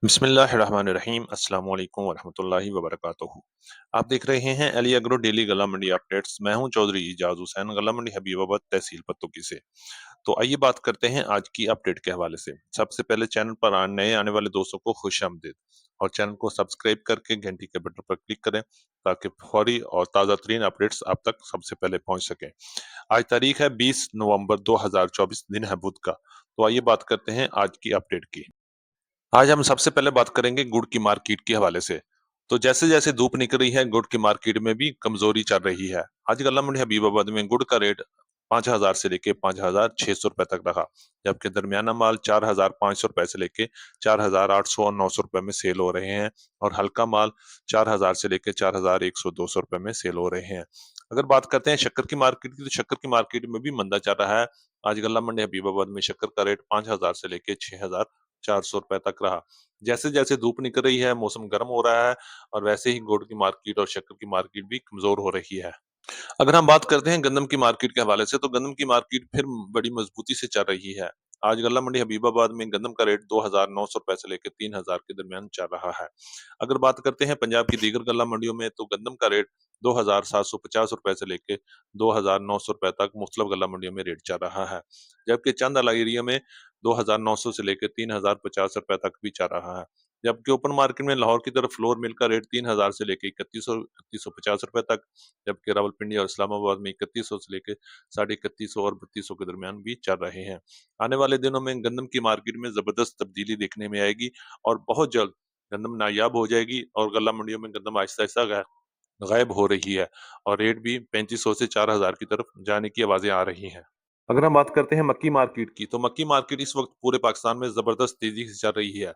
बिस्मिल्लाहिर्रहमानिर्रहीम अस्सलाम वालेकुम वरहमतुल्लाहि वबरकातुहू। आप देख रहे हैं अली एग्रो डेली गला मंडी अपडेट्स। मैं हूं चौधरी इजाज हुसैन, गला मंडी हबीबाबाद, तहसील पत्तुकी से। तो आइए बात करते हैं आज की अपडेट के हवाले से। सबसे पहले चैनल पर नए आने वाले दोस्तों को खुशामदीद, और चैनल को सब्सक्राइब करके घंटी के बटन पर क्लिक करें ताकि फौरी और ताज़ा तरीन अपडेट्स आप तक सबसे पहले पहुंच सकें। आज तारीख है 20 नवंबर 2024, दिन है बुध का। तो आइए बात करते हैं आज की अपडेट की। आज हम सबसे पहले बात करेंगे गुड़ की मार्केट के हवाले से। तो जैसे जैसे धूप निकल रही है, गुड़ की मार्केट में भी कमजोरी चल रही है। आज गल्ला मंडी हबीबाबाद में गुड़ का रेट 5,000 से लेके 5,600 रुपए तक रहा, जबकि दरमियाना माल 4,500 रुपए से लेके 4,800 और 900 रुपए में सेल हो रहे हैं, और हल्का माल 4,000 से लेके 4,100 200 रुपए में सेल हो रहे हैं। अगर बात करते हैं शक्कर की मार्केट की, तो शक्कर की मार्केट में भी मंदा चल रहा है। आज गल्ला मंडी हबीबाबाद में शक्कर का रेट 5,000 से लेके 6,400 रुपए तक रहा। जैसे जैसे धूप निकल रही है, मौसम गर्म हो रहा है, और वैसे ही गुड़ की मार्केट और शक्कर की मार्केट भी कमजोर हो रही है। अगर हम बात करते हैं गंदम की मार्केट के हवाले से, तो गंदम की मार्केट फिर बड़ी मजबूती से चल रही है। आज गल्ला मंडी हबीबाबाद में गंदम का रेट 2,900 रुपए से लेकर 3,000 के दरमियान चल रहा है। अगर बात करते हैं पंजाब की दीगर गल्ला मंडियों में, तो गंदम का रेट 2,750 रुपए से लेकर 2,900 रुपए तक मुख्तलिफ गल्ला मंडियों में रेट चल रहा है, जबकि चंद एरिया में 2,900 से लेकर 3,050 रुपए तक भी चल रहा है। जबकि ओपन मार्केट में लाहौर की तरफ फ्लोर मिल का रेट 3,000 से लेकर 3150 रुपए तक, जबकि रावलपिंडी और इस्लामाबाद में 3100 से लेकर 3150 और 3200 के दरमियान भी चल रहे हैं। आने वाले दिनों में गंदम की मार्केट में जबरदस्त तब्दीली देखने में आएगी, और बहुत जल्द गंदम नायाब हो जाएगी, और गल्ला मंडियों में गंदम आहिस्ता आहिस्ता गायब हो रही है, और रेट भी 3500 से 4,000 की तरफ जाने की आवाजें आ रही हैं। अगर हम बात करते हैं मक्की मार्केट की, तो मक्की मार्केट इस वक्त पूरे पाकिस्तान में जबरदस्त तेजी से चल रही है,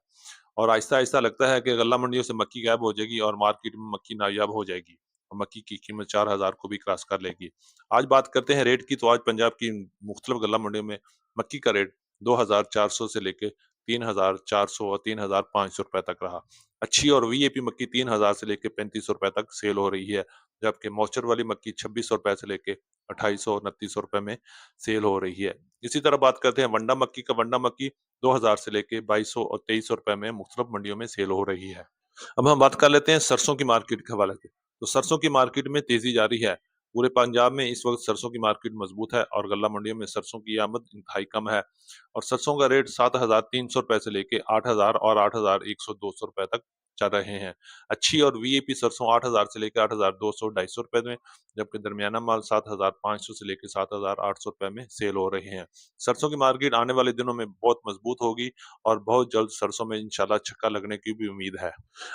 और आहिस्ता आहिस्ता लगता है कि गल्ला मंडियों से मक्की गायब हो जाएगी और मार्केट में मक्की नायाब हो जाएगी, और मक्की की कीमत 4,000 को भी क्रॉस कर लेगी। आज बात करते हैं रेट की, तो आज पंजाब की मुख्तलिफ गल्ला मंडियों में मक्की का रेट 2,400 से लेके 3,400 और 3,500 रुपए तक रहा। अच्छी और वीआईपी मक्की 3,000 से लेके 3,500 रुपए तक सेल हो रही है, जबकि मॉइस्चर वाली मक्की 2,600 रुपए से लेके 2,800 और 2,900 रुपए में सेल हो रही है। इसी तरह बात करते हैं वंडा मक्की का, वंडा मक्की 2,000 से लेके 2,200 और 2,300 रुपए में मुख्तलिफ मंडियों में सेल हो रही है। अब हम बात कर लेते हैं सरसों की मार्केट के हवाले से। तो सरसों की मार्केट में तेजी जारी है। पूरे पंजाब में इस वक्त सरसों की मार्केट मजबूत है, और गल्ला मंडियों में सरसों की आमद इंतहाई कम है, और सरसों का रेट 7,300 रुपए से लेके 8,000 और 8,100 200 रुपए तक चल रहे हैं। अच्छी और वीआईपी सरसों 8,000 से लेकर 8,200 250 रुपए में, जबकि दरमियाना माल 7,500 से लेकर 7,800 रुपए में सेल हो रहे हैं। सरसों की मार्केट आने वाले दिनों में बहुत मजबूत होगी, और बहुत जल्द सरसों में इंशाल्लाह छक्का लगने की भी उम्मीद है।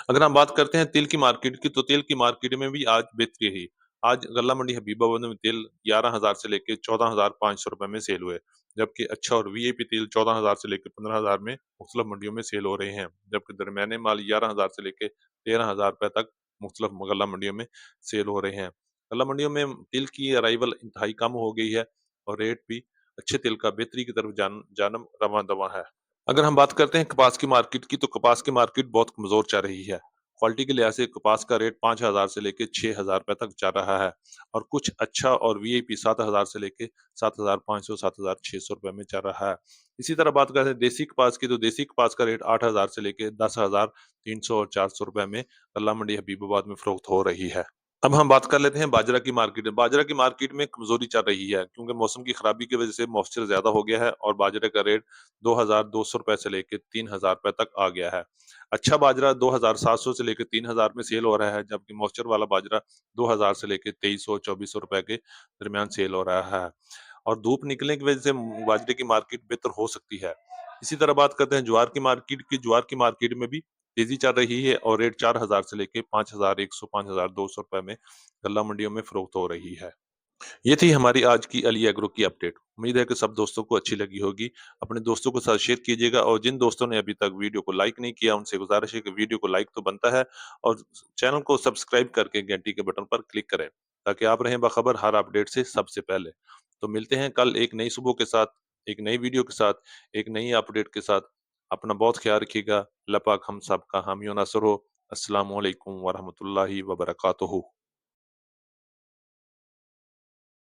अगर हम बात करते हैं तिल की मार्केट की, तो तिल की मार्केट में भी आज बेहतरी रही। आज गल्ला मंडी हबीबाबाद में तिल 11,000 से लेके 14,500 रुपए में सेल हुए, जबकि अच्छा और वीआईपी तिल 14,000 से लेके 15,000 में मुख्तलिफ मंडियों में सेल हो रहे हैं, जबकि दरमियाने माल 11,000 से लेके 13,000 रुपए तक मुख्तलिफ गल्ला मंडियों में सेल हो रहे हैं। गल्ला मंडियों में तिल की अराइवल इंतहाई कम हो गई है, और रेट भी अच्छे तिल का बेहतरी की तरफ जानब रवां दवां है। अगर हम बात करते हैं कपास की मार्केट की, तो कपास की मार्केट बहुत कमजोर चल रही है। क्वालिटी के लिहाज से कपास का रेट 5,000 से लेके 6,000 रुपए तक चल रहा है, और कुछ अच्छा और वीआईपी 7,000 से लेके 7,500 7,600 रुपए में चल रहा है। इसी तरह बात करते हैं देसी कपास की, तो देसी कपास का रेट 8,000 से लेके 10,300 और 400 रुपए में गल्ला मंडी हबीबाबाद में फरोख्त हो रही है। अब हम बात कर लेते हैं बाजरा की मार्केट में। बाजरा की मार्केट में कमजोरी चल रही है, क्योंकि मौसम की खराबी की वजह से मॉइस्चर ज्यादा हो गया है, और बाजरे का रेट 2,200 रुपए से लेकर 3,000 रुपए तक आ गया है। अच्छा बाजरा 2,700 से लेकर 3,000 में सेल हो रहा है, जबकि मॉइस्चर वाला बाजरा 2,000 से लेकर 2,300 2,400 रुपए के दरमियान सेल हो रहा है, और धूप निकलने की वजह से बाजरे की मार्केट बेहतर हो सकती है। इसी तरह बात करते हैं ज्वार की मार्केट की। ज्वार की मार्केट में भी तेजी चल रही है, और रेट 4,000 से लेके 5,100 5,200 रुपए में गल्ला मंडियों में फरोख्त हो रही है। ये थी हमारी आज की अली एग्रो की अपडेट। उम्मीद है कि सब दोस्तों को अच्छी लगी होगी। अपने दोस्तों के साथ शेयर कीजिएगा, और जिन दोस्तों ने अभी तक वीडियो को लाइक नहीं किया, उनसे गुजारिश है कि वीडियो को लाइक तो बनता है, और चैनल को सब्सक्राइब करके घंटी के बटन पर क्लिक करें, ताकि आप रहें बाखबर हर अपडेट से सबसे पहले। तो मिलते हैं कल एक नई सुबह के साथ, एक नई वीडियो के साथ, एक नई अपडेट के साथ। अपना बहुत ख्याल रखिएगा। अल्लाह पाक हम सब का हामी और नासर हो। अस्सलाम वालेकुम वरहमतुल्लाहि वबरकातुहू।